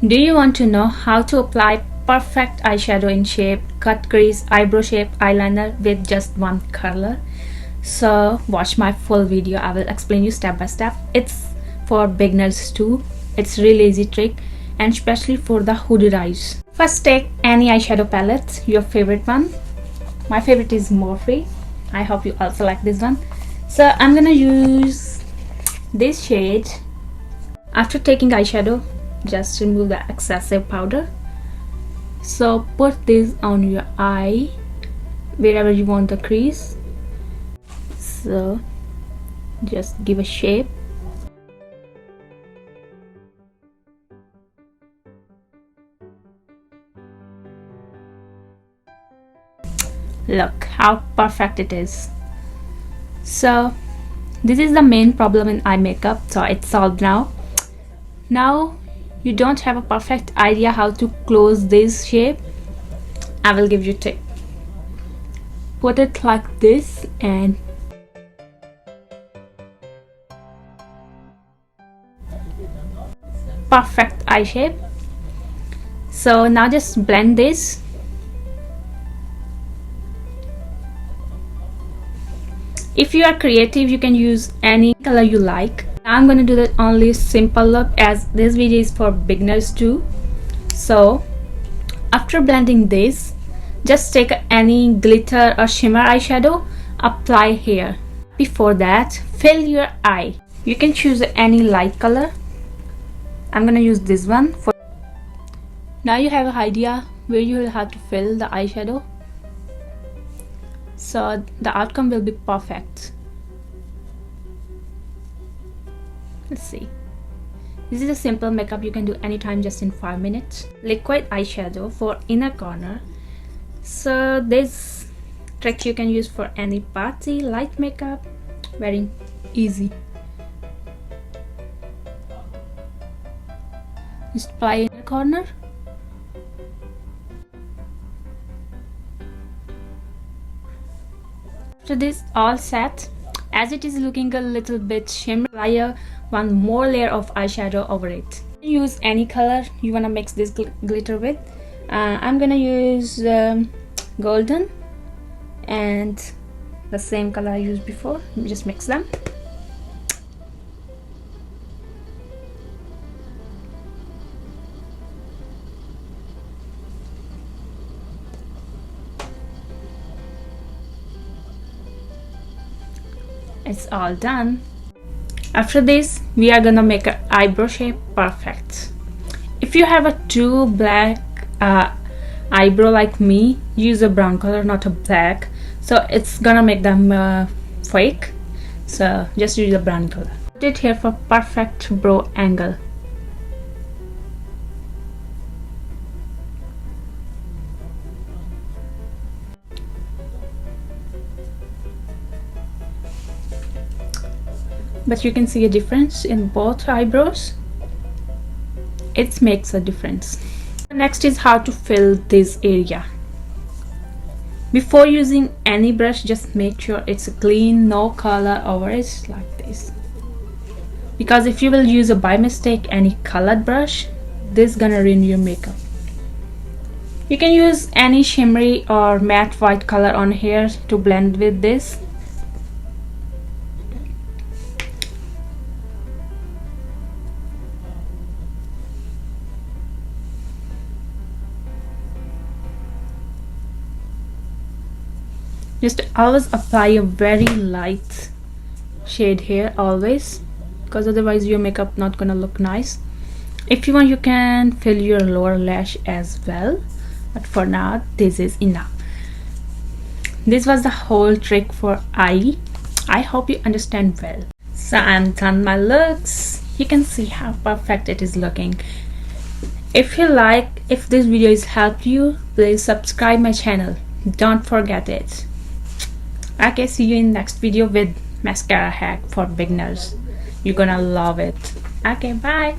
Do you want to know how to apply perfect eyeshadow in shape, cut crease, eyebrow shape, eyeliner with just one color? So watch my full video. I will explain you step by step. It's for beginners too. It's really easy trick, and especially for the hooded eyes. First, take any eyeshadow palette, your favorite one. My favorite is Morphe. I hope you also like this one. So I'm gonna use this shade. After taking eyeshadow, just remove the excessive powder. So put this on your eye, wherever you want the crease. So just give a shape. Look how perfect it is. So this is the main problem in eye makeup, so it's solved now. Now you don't have a perfect idea how to close this shape. I will give you a tip. Put it like this and perfect eye shape. So now just blend this. If you are creative, you can use any color you like. I'm going to do the only simple look, as this video is for beginners too. So after blending this, just take any glitter or shimmer eyeshadow, apply here. Before that, fill your eye. You can choose any light color. I'm going to use this one. Now you have an idea where you will have to fill the eyeshadow. So the outcome will be perfect. Let's see. This is a simple makeup you can do anytime, just in 5 minutes. Liquid eyeshadow for inner corner. So this trick you can use for any party, light makeup, very easy. Just apply inner corner. After this all set, as it is looking a little bit shimmery, apply one more layer of eyeshadow over it. Use any color you wanna mix this glitter with. I'm gonna use golden and the same color I used before. Just mix them. It's all done. After this, we are gonna make an eyebrow shape perfect. If you have a too black eyebrow like me, use a brown color, not a black, so it's gonna make them fake. So just use a brown color. Put it here for perfect brow angle. But you can see a difference in both eyebrows. It makes a difference. Next is how to fill this area. Before using any brush, just make sure it's clean, no color over it, like this. Because if you will use by mistake any colored brush, this is gonna ruin your makeup. You can use any shimmery or matte white color on here to blend with this. Just always apply a very light shade here, always, because otherwise your makeup not gonna look nice. If you want, you can fill your lower lash as well, but for now this is enough. This was the whole trick for eye. I hope you understand well. So I'm done my looks. You can see how perfect it is looking. If this video has helped you, please subscribe my channel. Don't forget it. Okay, see you in next video with mascara hack for beginners. You're gonna love it. Okay, bye.